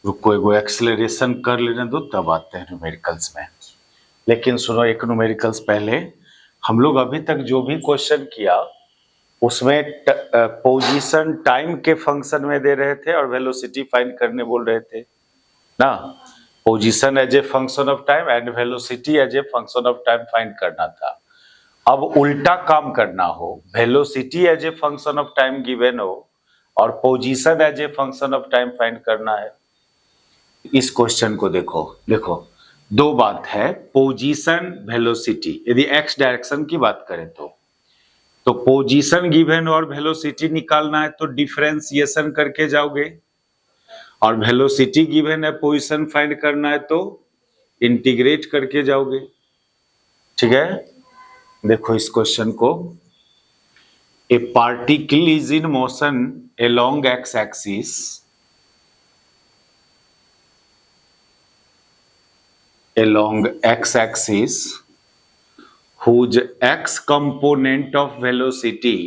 रुको एगो एक्सेलरेशन कर लेने दो तब आते हैं न्यूमेरिकल्स में। लेकिन सुनो, एक न्यूमेरिकल्स पहले, हम लोग अभी तक जो भी क्वेश्चन किया उसमें पोजीशन टाइम के फंक्शन में दे रहे थे और वेलोसिटी फाइंड करने बोल रहे थे ना। Position as a function of time and velocity as a function of time find करना था। अब उल्टा काम करना हो, velocity as a function of time given हो और position as a function of time find करना है। इस क्वेश्चन को देखो, देखो दो बात है, पोजीशन वेलोसिटी। यदि एक्स डायरेक्शन की बात करें तो पोजीशन गिवन और वेलोसिटी निकालना है तो डिफरेंशिएशन करके जाओगे, और वेलोसिटी गिवन है, पोजीशन फाइंड करना है तो इंटीग्रेट करके जाओगे। ठीक है, देखो इस क्वेश्चन को, ए particle is in motion along x axis whose x component of velocity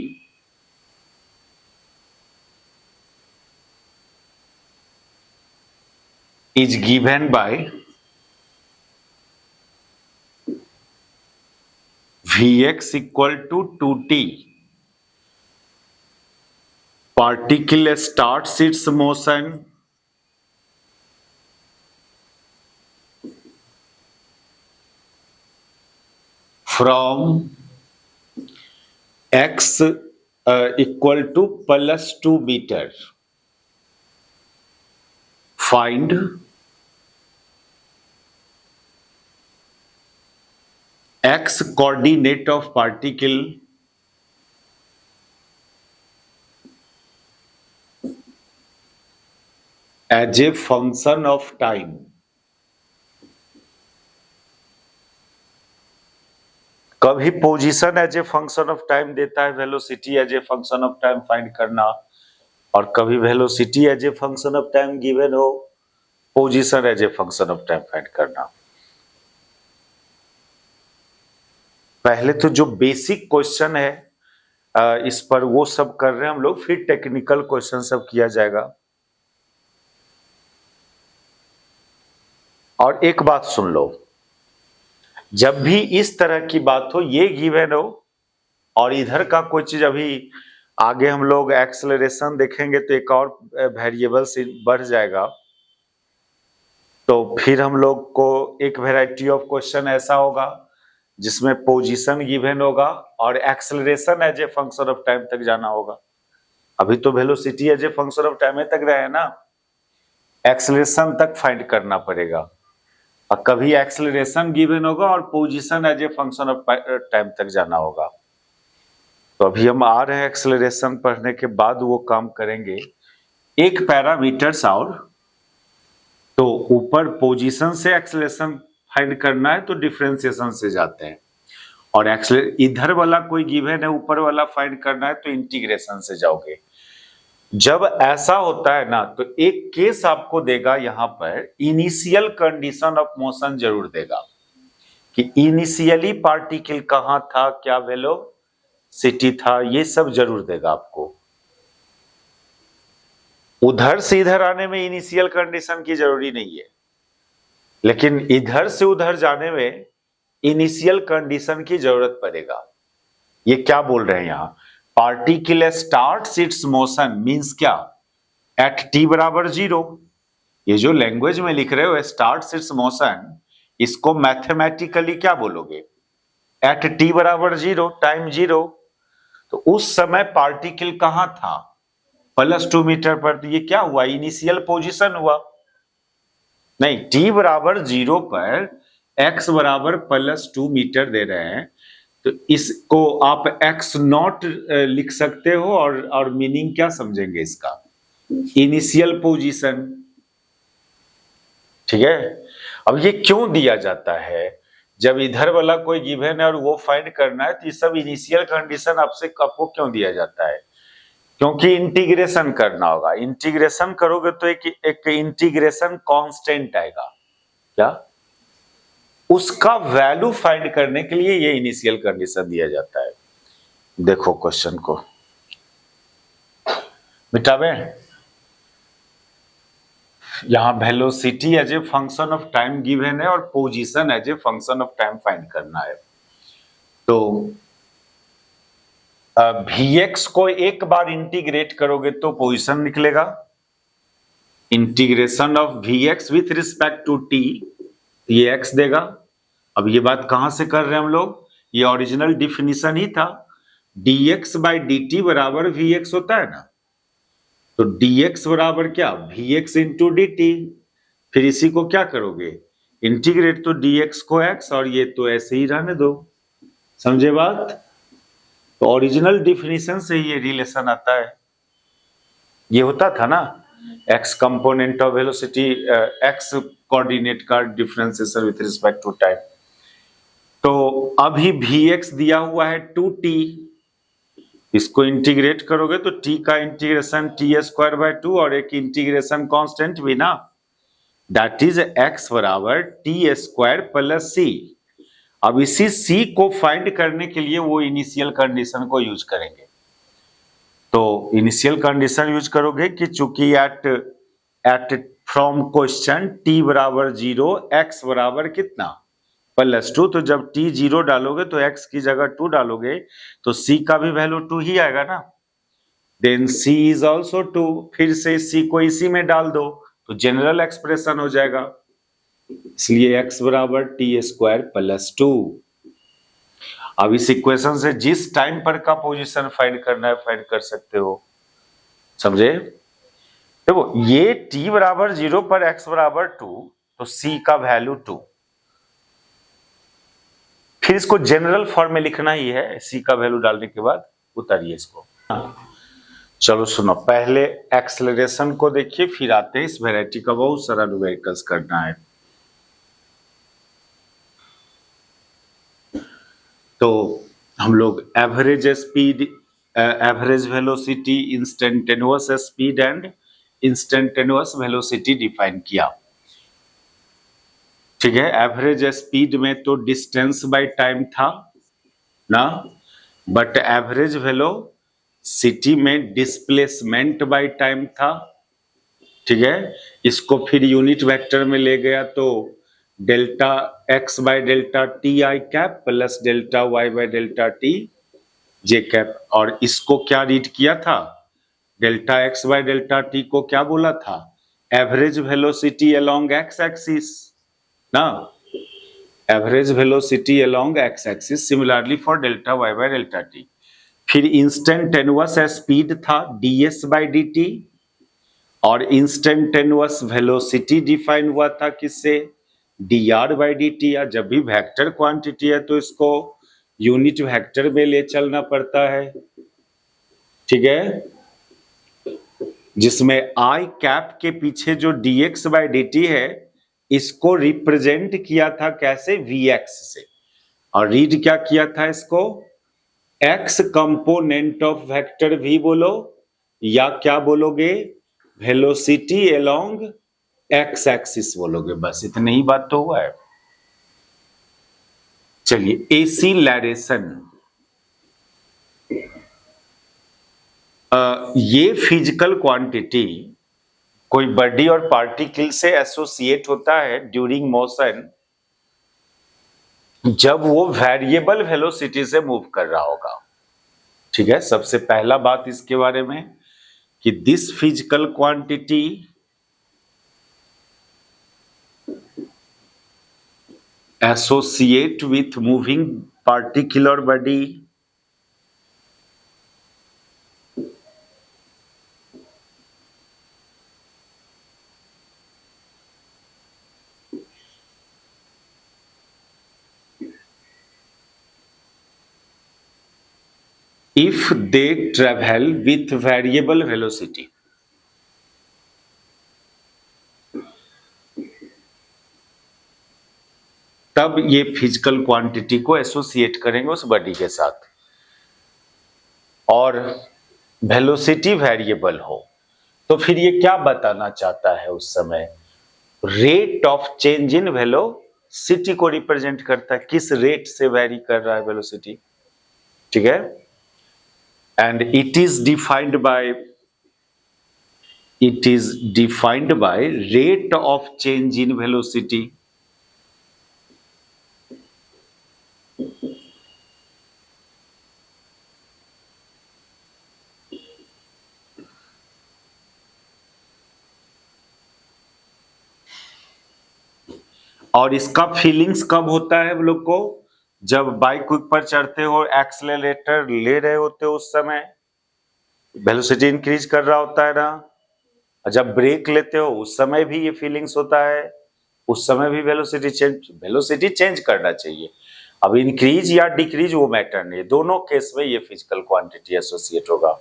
is given by Vx equal to 2t. Particle starts its motion from x equal to plus 2 meter. Find x coordinate of particle as a function of time. कभी position as a function of time देता है, velocity as a function of time find करना, और कभी velocity as a function of time given हो, position as a function of time find करना। पहले तो जो बेसिक क्वेश्चन है इस पर वो सब कर रहे हैं हम लोग, फिर टेक्निकल क्वेश्चन सब किया जाएगा। और एक बात सुन लो, जब भी इस तरह की बात हो, ये गिवन हो और इधर का कोई चीज, अभी आगे हम लोग एक्सेलरेशन देखेंगे तो एक और वेरिएबल से बढ़ जाएगा, तो फिर हम लोग को एक वैरायटी ऑफ क्वेश्चन ऐसा होगा जिसमें पोजीशन गिवन होगा और acceleration as a function of time तक जाना होगा। अभी तो velocity as a function of time तक रहे ना, एक्सेलरेशन तक फाइंड करना पड़ेगा, और कभी एक्सेलरेशन गिवन होगा और position as a function of time तक जाना होगा। तो अभी हम आ रहे हैं एक्सेलरेशन पढ़ने के बाद वो काम करेंगे। एक पैरामीटर्स और, तो ऊपर पोजीशन से एक्सेलरेशन फाइंड करना है तो डिफरेंशिएशन से जाते हैं, और इधर वाला कोई गिवन है, ऊपर वाला फाइंड करना है तो इंटीग्रेशन से जाओगे। जब ऐसा होता है ना तो एक केस आपको देगा, यहां पर इनिशियल कंडीशन ऑफ मोशन जरूर देगा कि इनिशियली पार्टिकल कहां था, क्या वेलोसिटी था, ये सब जरूर देगा आपको। उधर से इधर आने में इनिशियल कंडीशन की जरूरी नहीं है, लेकिन इधर से उधर जाने में इनिशियल कंडीशन की जरूरत पड़ेगा। ये क्या बोल रहे हैं यहां, particle starts it's motion means क्या, एट टी बराबर 0। ये जो लैंग्वेज में लिख रहे हो स्टार्ट्स इट्स मोशन, इसको मैथमेटिकली क्या बोलोगे, एट टी बराबर 0, टाइम 0। तो उस समय पार्टिकल कहां था, +2 मीटर पर। तो ये क्या हुआ, इनिशियल पोजीशन हुआ नहीं। टी बराबर 0 पर x बराबर +2 मीटर दे रहे हैं, तो इसको आप x0 लिख सकते हो, और मीनिंग क्या समझेंगे इसका, इनिशियल पोजीशन। ठीक है, अब ये क्यों दिया जाता है, जब इधर वाला कोई गिवन है और वो फाइंड करना है, तो ये सब इनिशियल कंडीशन आपको क्यों दिया जाता है, क्योंकि इंटीग्रेशन करना होगा। इंटीग्रेशन करोगे तो एक इंटीग्रेशन कांस्टेंट आएगा, क्या, उसका वैल्यू फाइंड करने के लिए ये इनिशियल कंडीशन दिया जाता है। देखो क्वेश्चन को मिटावे, यहाँ velocity as a function of time given है और position as a function of time find करना है। तो Vx को एक बार इंटीग्रेट करोगे तो पोजीशन निकलेगा, integration of Vx with respect to t, ये x देगा। अब ये बात कहां से कर रहे हैं हम लोग, ये ओरिजिनल डिफिनीशन ही था, dx बाई dt बराबर Vx होता है ना, तो dx बराबर क्या, Vx इंटू dt। फिर इसी को क्या करोगे, इंटीग्रेट, तो dx को x और ये तो ऐसे ही रहने दो, समझे बात। तो ओरिजिनल डिफिनीशन से ये रिलेशन आता है, ये होता था ना x component of velocity, x coordinate का differentiation with respect to time. तो अभी Vx दिया हुआ है 2t, इसको इंटीग्रेट करोगे तो t का इंटीग्रेशन t²/2 और एक इंटीग्रेशन कांस्टेंट भी ना, दैट इज x बराबर t² प्लस c। अब इसी c को फाइंड करने के लिए वो इनिशियल कंडीशन को यूज करेंगे। तो इनिशियल कंडीशन यूज करोगे कि चूंकि एट फ्रॉम क्वेश्चन t बराबर 0, x बराबर कितना +2, तो जब t 0 डालोगे तो x की जगह 2 डालोगे तो c का भी वैल्यू 2 ही आएगा ना, देन c इज ऑल्सो 2, फिर से c को इसी में डाल दो तो जनरल एक्सप्रेशन हो जाएगा, इसलिए x बराबर t² प्लस 2। अब इस इक्वेशन से जिस टाइम पर का पोजीशन फाइंड करना है फाइंड कर सकते हो, समझे। देखो ये t बराबर 0 पर x बराबर 2, तो c का वैल्यू 2, फिर इसको जनरल फॉर्म में लिखना ही है, c का वैल्यू डालने के बाद उतारिए इसको। चलो सुनो, पहले एक्सेलरेशन को देखिए, फिर आते हैं इस वैरायटी का बहुत सारा न्यूमेरिकल्स करना है। तो हम लोग average speed, average velocity, instantaneous speed and instantaneous velocity define किया, ठीक है। एवरेज स्पीड में तो डिस्टेंस बाय टाइम था ना, बट एवरेज वेलोसिटी में डिस्प्लेसमेंट बाय टाइम था, ठीक है। इसको फिर यूनिट वेक्टर में ले गया तो delta x by delta T I cap plus delta y by delta T J cap, और इसको क्या रीड किया था, delta x by delta T को क्या बोला था, average velocity along x axis ना, average velocity along x axis, similarly for delta y by delta T. फिर इंस्टेंटेनियस स्पीड था ds बाय dt, और इंस्टेंटेनियस वेलोसिटी डिफाइन हुआ था किससे, dr बाई dt। या जब भी वेक्टर क्वांटिटी है तो इसको यूनिट वेक्टर में ले चलना पड़ता है, ठीक है, जिसमें i कैप के पीछे जो dx बाई dt है इसको रिप्रेजेंट किया था कैसे, vx से, और रीड क्या किया था इसको, x component of vector v बोलो, या क्या बोलोगे, वेलोसिटी अलोंग x एक्सिस बोलोगे, बस इतनी ही बात तो हुआ है। चलिए एसिलरेशन, ये फिजिकल क्वांटिटी कोई बॉडी और पार्टिकल से एसोसिएट होता है ड्यूरिंग मोशन जब वो वेरिएबल वेलोसिटी से मूव कर रहा होगा, ठीक है। सबसे पहला बात इसके बारे में कि this physical quantity associate with moving particular body if they travel with variable velocity। तब ये फिजिकल क्वांटिटी को एसोसिएट करेंगे उस बॉडी के साथ, और वेलोसिटी वेरिएबल हो तो फिर ये क्या बताना चाहता है उस समय, rate of change in velocity को रिप्रेजेंट करता है, किस रेट से वेरी कर रहा है वेलोसिटी, ठीक है। And it is defined by It is defined by rate of change in velocity. और इसका फीलिंग्स कब होता है हम लोग को, जब बाइक पर चढ़ते हो, एक्सेलरेटर ले रहे होते हो, उस समय वेलोसिटी इंक्रीज कर रहा होता है ना। जब ब्रेक लेते हो उस समय भी ये फीलिंग्स होता है, उस समय भी वेलोसिटी चेंज करना चाहिए। अब इंक्रीज या डिक्रीज वो मैटर नहीं, दोनों केस में ये फिजिकल क्वांटिटी एसोसिएट होगा।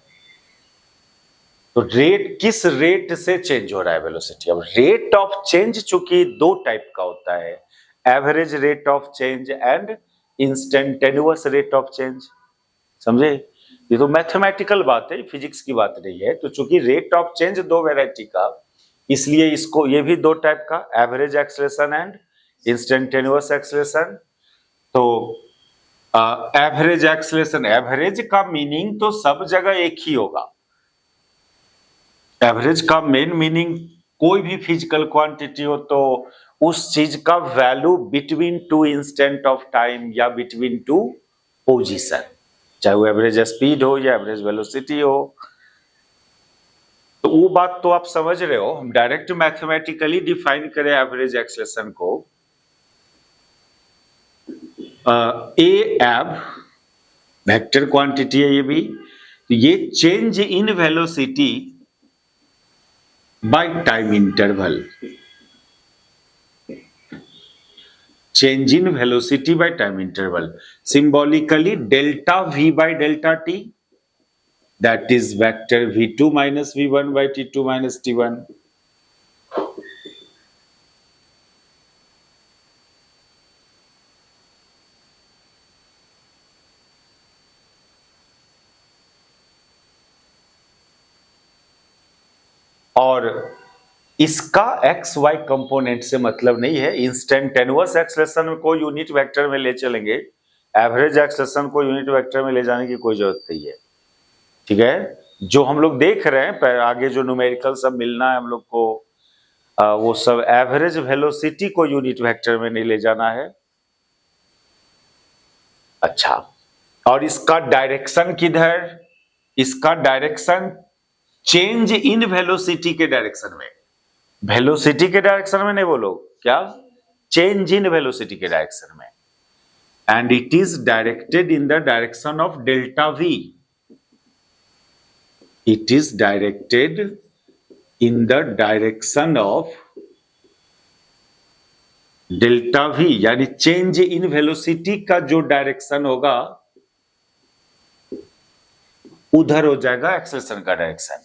तो रेट, किस रेट से चेंज हो रहा है वेलोसिटी। अब रेट ऑफ चेंज चूंकि दो टाइप का होता है, average rate of change and instantaneous rate of change. समझे, ये तो मैथमेटिकल बात है, फिजिक्स की बात नहीं है। तो चूंकि रेट ऑफ चेंज दो वैरायटी का, इसलिए इसको ये भी दो टाइप का, average acceleration and instantaneous acceleration. तो एवरेज एक्सेलरेशन, एवरेज का मीनिंग तो सब जगह एक ही होगा। एवरेज का मेन मीनिंग, कोई भी फिजिकल क्वांटिटी हो तो उस चीज का value between two instant of time या बिटवीन टू पोजीशन, चाहे वो एवरेज स्पीड हो या एवरेज वेलोसिटी हो। तो वो बात तो आप समझ रहे हो। हम डायरेक्ट मैथमेटिकली डिफाइन करें एवरेज एक्सेलरेशन को, ए एव वेक्टर क्वांटिटी है ये भी, तो ये change in velocity by time interval, change in velocity by time interval, symbolically delta v by delta t, that is vector v2 minus v1 by t2 minus t1. और इसका x Y component से मतलब नहीं है। Instantaneous acceleration को unit vector में ले चलेंगे, एवरेज एक्सेलरेशन को यूनिट वेक्टर में ले जाने की कोई जरूरत नहीं है। ठीक है, जो हम लोग देख रहे हैं आगे जो न्यूमेरिकल सब मिलना है हम लोग को, वो सब एवरेज वेलोसिटी को यूनिट वेक्टर में नहीं ले जाना है। अच्छा, और इसका डायरेक्शन किधर, इसका डायरेक्शन चेंज इन वेलोसिटी के डायरेक्शन में, वेलोसिटी के डायरेक्शन में नहीं बोलो, क्या, चेंज इन वेलोसिटी के डायरेक्शन में। And it is directed in the direction of delta we, it is directed in the direction of delta we, यानी चेंज इन वेलोसिटी का जो डायरेक्शन होगा उधर हो जाएगा एक्सेलरेशन का डायरेक्शन।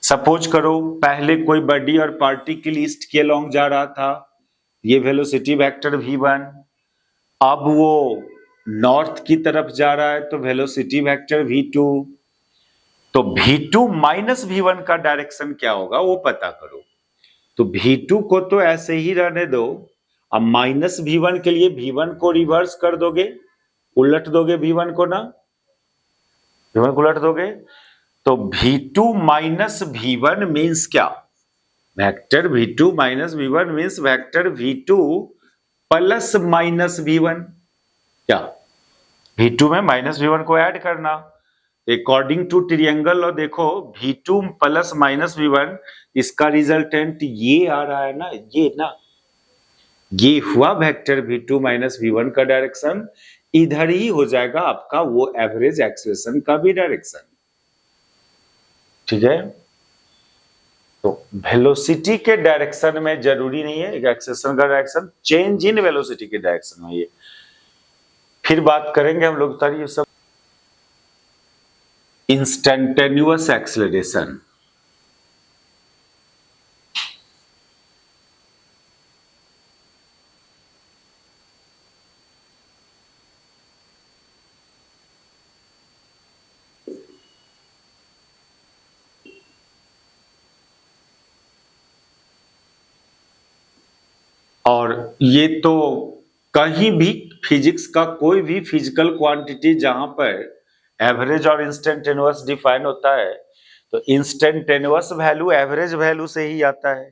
सपोज करो पहले कोई बॉडी और पार्टिकल ईस्ट के अलोंग जा रहा था, ये वेलोसिटी वेक्टर v1, अब वो नॉर्थ की तरफ जा रहा है तो वेलोसिटी वेक्टर v2। तो v2 माइनस v1 का डायरेक्शन क्या होगा वो पता करो। तो v2 को तो ऐसे ही रहने दो, अब माइनस v1 के लिए v1 को रिवर्स कर दोगे, उलट दोगे v1 को ना, v1 को उलट दोगे। तो v2 माइनस v1 मीन्स क्या, vector v2 minus v1 means vector v2 plus minus v1। क्या, v2 में माइनस v1 को ऐड करना अकॉर्डिंग टू ट्रायंगल, और देखो v2 प्लस माइनस v1, इसका रिजल्टेंट ये आ रहा है ना, ये ना, ये हुआ वेक्टर v2 माइनस v1 का डायरेक्शन, इधर ही हो जाएगा आपका वो एवरेज एक्सेलरेशन का भी डायरेक्शन। ठीक है, तो वेलोसिटी के डायरेक्शन में जरूरी नहीं है एक्सेलरेशन का डायरेक्शन, चेंज इन वेलोसिटी के डायरेक्शन में ये फिर बात करेंगे हम लोग। ये सब इंस्टेंटेनियस एक्सेलरेशन, और ये तो कहीं भी फिजिक्स का कोई भी फिजिकल क्वांटिटी जहां पर एवरेज और इंस्टेंटेनियस डिफाइन होता है, तो इंस्टेंटेनियस वैल्यू एवरेज वैल्यू से ही आता है।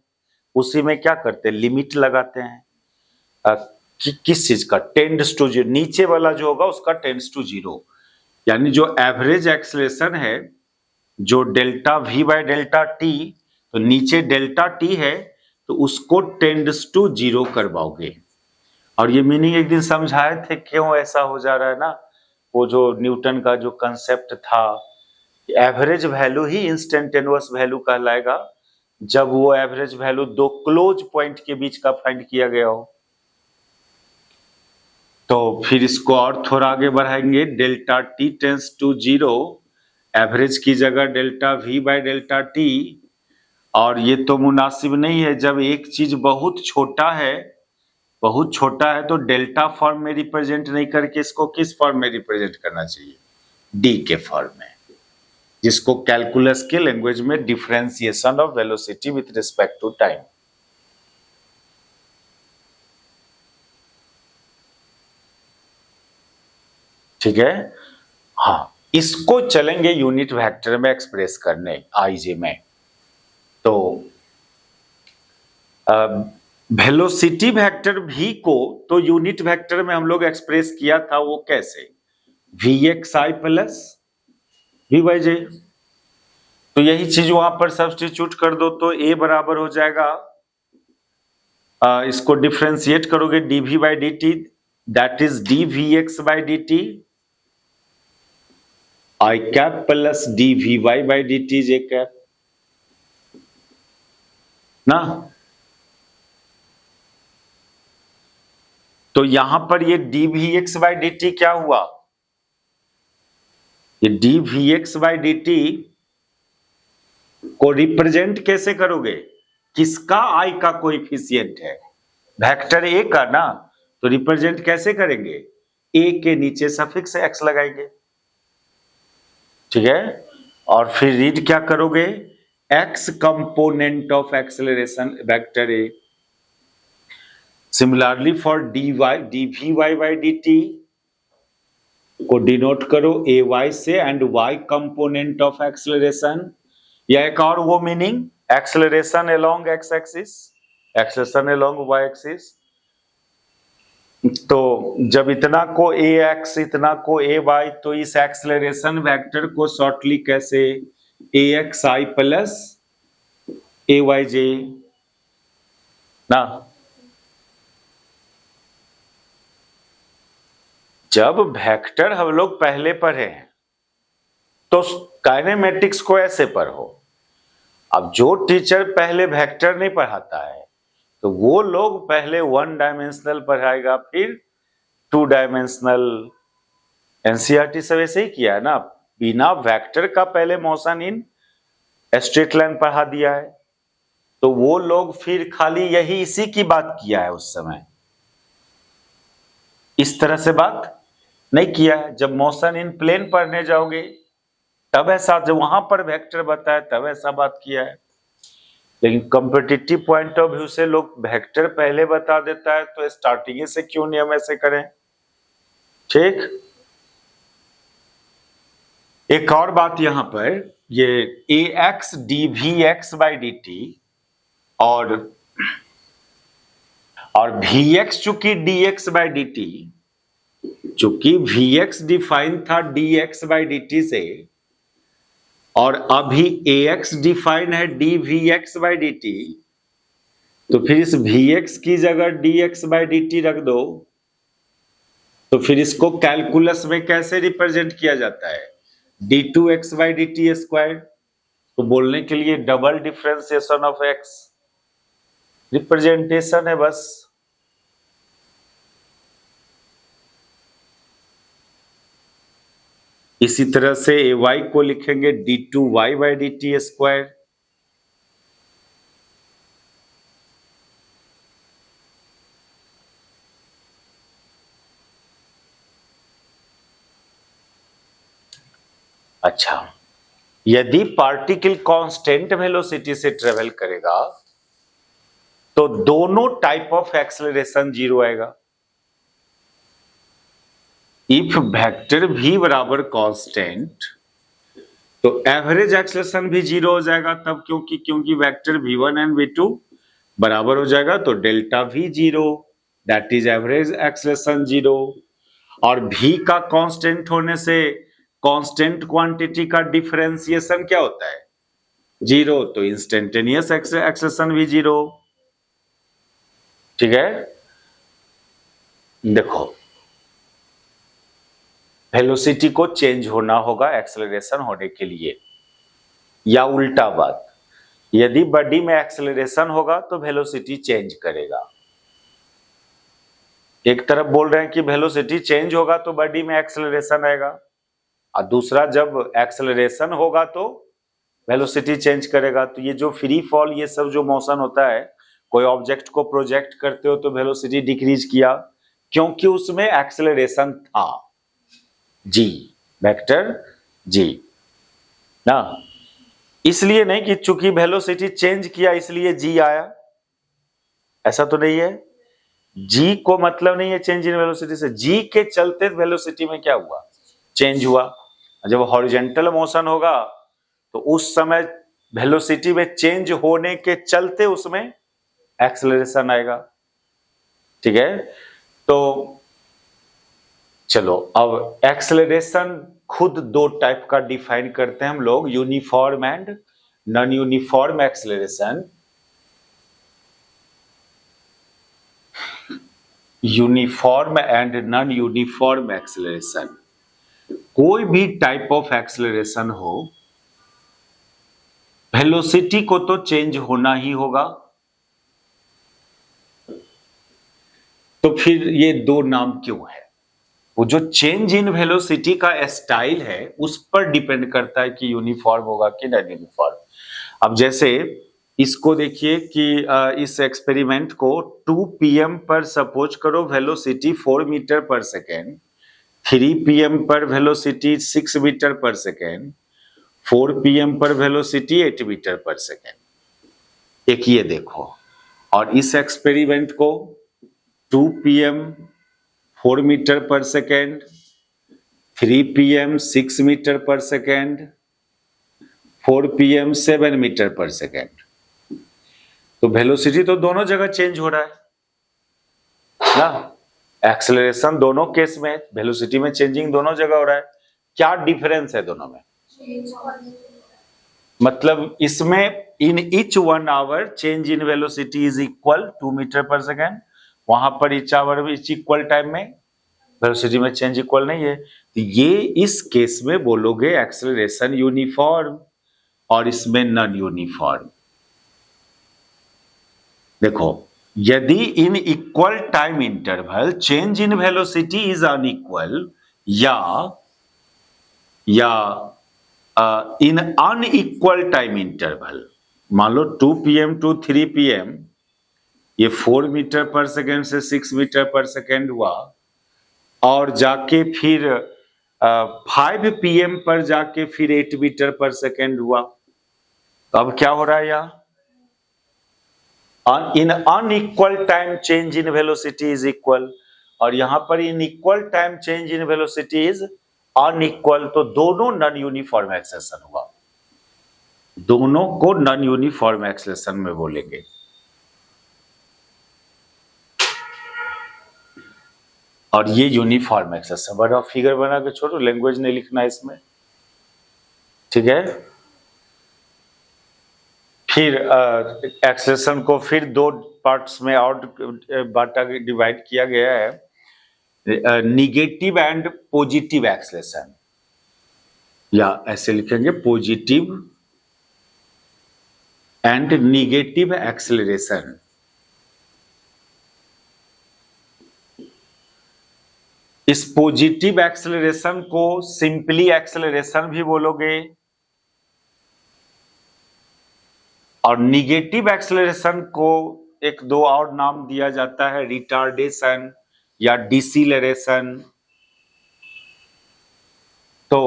उसी में क्या करते हैं, लिमिट लगाते हैं किस चीज का, टेंड्स टू जीरो, नीचे वाला जो होगा उसका टेंड्स टू जीरो, यानी जो एवरेज एक्सेलरेशन है जो delta V by delta T, तो नीचे डेल्टा टी है तो उसको टेंड्स टू जीरो करवाओगे। और ये मीनिंग एक दिन समझाए थे क्यों ऐसा हो जा रहा है ना, वो जो न्यूटन का जो कंसेप्ट था, एवरेज वैल्यू ही इंस्टेंटेनियस वैल्यू कहलाएगा जब वो एवरेज वैल्यू दो क्लोज पॉइंट के बीच का फाइंड किया गया हो। तो फिर इसको और थोड़ा आगे बढ़ाएंगे, delta T tends to zero, average की जगह delta V by delta T. और ये तो मुनासिब नहीं है, जब एक चीज बहुत छोटा है तो डेल्टा फॉर्म में रिप्रेजेंट नहीं करके इसको किस फॉर्म में रिप्रेजेंट करना चाहिए, डी के फॉर्म में, जिसको कैलकुलस के लैंग्वेज में differentiation of velocity with respect to time. ठीक है, हाँ, इसको चलेंगे यूनिट वेक्टर में एक्सप्रेस करने आईजे में। तो वेलोसिटी वेक्टर v को तो यूनिट वेक्टर में हम लोग एक्सप्रेस किया था, वो कैसे, vxi प्लस v बाई जे। तो यही चीज वहां पर सब्स्टिट्यूट कर दो तो a बराबर हो जाएगा, इसको डिफ्रेंशिएट करोगे dv by dt, that is dvx by dt i cap plus dvy by dt j cap ना। तो यहां पर ये dvx बाई dt क्या हुआ, ये dvx बाई dt को रिप्रेजेंट कैसे करोगे, किसका i का कोएफिशिएंट है, वेक्टर a का ना, तो रिप्रेजेंट कैसे करेंगे, a के नीचे सफिक्स x लगाएंगे। ठीक है, और फिर रीड क्या करोगे, x component of acceleration vector a। Similarly for dvy by dt को डिनोट करो ay से and y component of acceleration, या एक और वो meaning, acceleration along x axis, acceleration along y axis. तो जब इतना को ax इतना को ay, तो इस एक्सेलरेशन वेक्टर को शॉर्टली कैसे, axi प्लस ayj ना। जब वेक्टर हम लोग पहले पढ़े हैं तो काइनेमेटिक्स को ऐसे पढ़ो। अब जो टीचर पहले वेक्टर नहीं पढ़ाता है तो वो लोग पहले वन डायमेंशनल पढ़ाएगा, फिर टू डायमेंशनल, एनसीईआरटी सब ऐसे ही किया है ना, बिना वेक्टर का पहले मोशन इन स्ट्रेट लाइन पढ़ा दिया है। तो वो लोग फिर खाली यही इसी की बात किया है, उस समय इस तरह से बात नहीं किया है। जब मोशन इन प्लेन पढ़ने जाओगे तब ऐसा, जब वहां पर वेक्टर बताया तब ऐसा बात किया है। लेकिन कॉम्पिटिटिव पॉइंट ऑफ व्यू से लोग वेक्टर पहले बता देता है, तो स्टार्टिंग से क्यों नहीं हम ऐसे करें। ठीक, एक और बात यहां पर, ये ax dvx बाई dt और vx चूंकि dx बाई dt, चूंकि vx डिफाइन था dx बाई dt से और अभी ax डिफाइन है dvx बाई dt, तो फिर इस vx की जगह dx बाई dt रख दो, तो फिर इसको कैलकुलस में कैसे रिप्रेजेंट किया जाता है, d2x बाई dt स्क्वायर। तो बोलने के लिए double differentiation of x representation है बस। इसी तरह से ay को लिखेंगे d2y बाई dt स्क्वायर। अच्छा, यदि पार्टिकल कांस्टेंट वेलोसिटी से ट्रेवल करेगा तो दोनों टाइप ऑफ एक्सेलरेशन जीरो आएगा। इफ वेक्टर v बराबर कांस्टेंट, तो एवरेज एक्सेलरेशन भी जीरो हो जाएगा तब, क्योंकि वेक्टर v1 एंड v2 बराबर हो जाएगा, तो delta v zero, that is average acceleration zero. और v का कांस्टेंट होने से कांस्टेंट क्वांटिटी का डिफरेंशिएशन क्या होता है, जीरो, तो इंस्टेंटेनियस एक्सेलरेशन भी जीरो। ठीक है, देखो वेलोसिटी को चेंज होना होगा एक्सेलरेशन होने के लिए, या उल्टा बात, यदि बॉडी में एक्सेलरेशन होगा तो वेलोसिटी चेंज करेगा। एक तरफ बोल रहे हैं कि वेलोसिटी चेंज होगा तो बॉडी में एक्सेलरेशन आएगा, और दूसरा जब एक्सेलरेशन होगा तो वेलोसिटी चेंज करेगा। तो ये जो फ्री फॉल, ये सब जो मोशन होता है, कोई ऑब्जेक्ट को प्रोजेक्ट करते हो तो वेलोसिटी डिक्रीज किया क्योंकि उसमें एक्सेलरेशन था, जी, वेक्टर जी ना, इसलिए नहीं कि चूंकि वेलोसिटी चेंज किया इसलिए जी आया, ऐसा तो नहीं है। जी को मतलब नहीं है चेंज इन वेलोसिटी से, जी के चलते वेलोसिटी में क्या हुआ, चेंज हुआ। जब हॉरिजॉन्टल मोशन होगा तो उस समय वेलोसिटी में चेंज होने के चलते उसमें एक्सेलरेशन आएगा। ठीक है, तो चलो अब एक्सेलरेशन खुद दो टाइप का डिफाइन करते हैं हम लोग, uniform and non uniform acceleration. Uniform and non uniform acceleration, कोई भी टाइप ऑफ एक्सेलरेशन हो, वेलोसिटी को तो चेंज होना ही होगा। तो फिर ये दो नाम क्यों है? वो जो चेंज इन वेलोसिटी का स्टाइल है उस पर डिपेंड करता है कि यूनिफॉर्म होगा कि नॉन यूनिफॉर्म। अब जैसे इसको देखिए कि इस एक्सपेरिमेंट को 2 PM पर सपोज करो velocity 4 metre per second, 3 PM पर velocity 6 metre per second, 4 PM पर वेलोसिटी 8 मीटर पर सेकेंड। एक ये देखो, और इस एक्सपेरिमेंट को 2 PM 4 metre per second, 3 PM 6 metre per second, 4 PM 7 metre per second. तो वेलोसिटी तो दोनों जगह चेंज हो रहा है ना, एक्सेलरेशन दोनों केस में, वेलोसिटी में चेंजिंग दोनों जगह हो रहा है। क्या डिफरेंस है दोनों में? मतलब इसमें in each 1 hour change in velocity is equal 2 metre per second, वहां पर each hour each equal time में वेलोसिटी में चेंज इक्वल नहीं है। तो ये इस केस में बोलोगे एक्सेलरेशन यूनिफॉर्म, और इसमें नॉन यूनिफॉर्म। देखो, यदि in equal time interval change in velocity is unequal, या इन अनइक्वल टाइम इंटरवल, मान लो 2 PM टू 3 PM, ये 4 मीटर पर सेकेंड से 6 मीटर पर सेकेंड हुआ, और जाके फिर 5 PM पर जाके फिर 8 मीटर पर सेकेंड हुआ। तो अब क्या हो रहा है यहाँ? इन unequal time change in velocity is equal, और यहां पर in equal time change in velocity is unequal. तो दोनों नॉन यूनिफॉर्म एक्सेलरेशन हुआ, दोनों को नॉन यूनिफॉर्म एक्सेलरेशन में बोलेंगे। और ये यूनिफॉर्म एक्सेलरेशन, बड़ा फिगर बना के छोड़ो, लैंग्वेज नहीं लिखना इसमें, ठीक है। फिर एक्सेलरेशन को फिर दो पार्ट्स में और बांटा, डिवाइड किया गया है, निगेटिव एंड पॉजिटिव एक्सेलरेशन, या ऐसे लिखेंगे पॉजिटिव एंड निगेटिव एक्सेलरेशन। इस पॉजिटिव एक्सेलरेशन को सिंपली एक्सेलरेशन भी बोलोगे, और निगेटिव एक्सेलरेशन को एक दो और नाम दिया जाता है, रिटार्डेशन या डिसिलरेशन। तो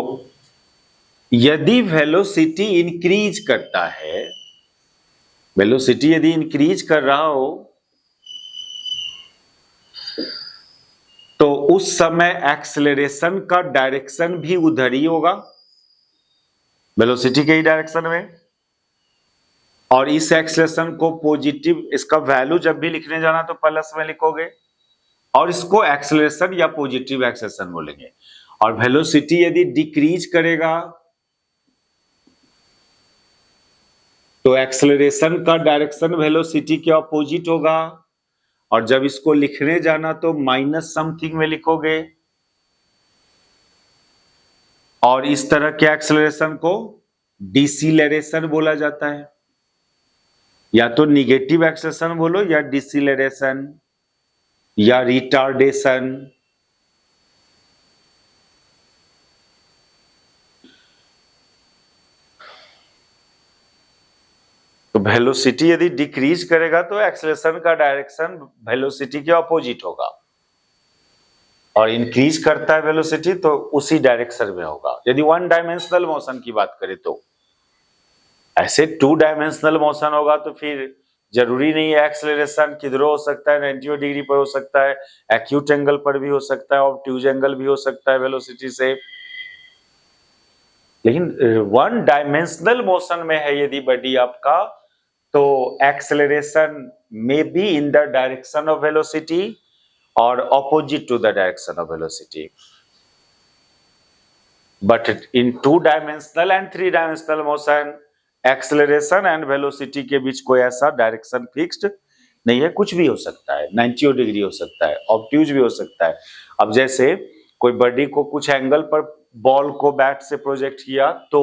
यदि वेलोसिटी इंक्रीज करता है, वेलोसिटी यदि इंक्रीज कर रहा हो, तो उस समय एक्सेलरेशन का डायरेक्शन भी उधर ही होगा, वेलोसिटी के ही डायरेक्शन में। और इस एक्सेलरेशन को पॉजिटिव, इसका वैल्यू जब भी लिखने जाना तो प्लस में लिखोगे, और इसको एक्सेलरेशन या पॉजिटिव एक्सेलरेशन बोलेंगे। और वेलोसिटी यदि डिक्रीज करेगा तो एक्सेलरेशन का डायरेक्शन वेलोसिटी के अपोजिट होगा, और जब इसको लिखने जाना तो माइनस समथिंग में लिखोगे। और इस तरह के एक्सेलरेशन को डिसीलरेशन बोला जाता है। या तो निगेटिव एक्सेलरेशन बोलो, या डिसीलरेशन, या रिटार्डेशन। तो वेलोसिटी यदि डिक्रीज करेगा तो एक्सेलरेशन का डायरेक्शन वेलोसिटी के ऑपोजिट होगा, और इंक्रीज करता है वेलोसिटी तो उसी डायरेक्शन में होगा। यदि वन डायमेंशनल मोशन की बात करें तो, ऐसे टू डायमेंशनल मोशन होगा तो फिर जरूरी नहीं है एक्सेलरेशन किधरों हो सकता है, 90 डिग्री पर हो सकता है, एक्यूट एंगल पर भी हो सकता है, ऑब्ट्यूज एंगल भी हो सकता है वेलोसिटी से। लेकिन वन डायमेंशनल मोशन में है यदि बॉडी आपका, तो एक्सेलरेशन में be in the direction of velocity और opposite to the direction of velocity. But in 2 dimensional and 3 dimensional motion, acceleration and velocity के बीच कोई ऐसा डायरेक्शन फिक्स्ड नहीं है, कुछ भी हो सकता है, 90 डिग्री हो सकता है, ऑब्ट्यूज भी हो सकता है। अब जैसे कोई बॉडी को कुछ एंगल पर बॉल को बैट से प्रोजेक्ट किया तो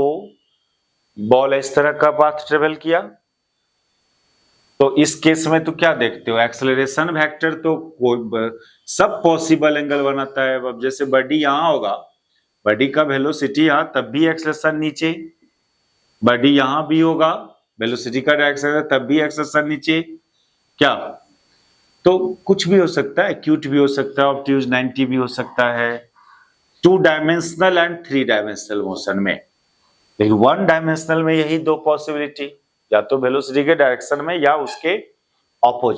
बॉल इस तरह का पाथ ट्रेवल किया, तो इस केस में तो क्या देखते हो, एक्सेलरेशन वेक्टर तो सब पॉसिबल एंगल बनाता है। अब जैसे बॉडी यहां होगा, बॉडी का वेलोसिटी यहां, तब भी एक्सेलरेशन नीचे, बॉडी यहां भी होगा, वेलोसिटी का डायरेक्शन तब भी एक्सेलरेशन नीचे, क्या? तो कुछ भी हो सकता है, एक्यूट भी हो सकता है, ऑब्ट्यूज 90 भी हो सकता है, 2 डायमेंशनल एंड 3 डायमेंशनल मोशन में। लेकिन 1 डायमेंशनल में यही 2 पॉसिबिलिटी, या तो वेलोसिटी के डायरेक्शन में या उसके ऑपोजिट।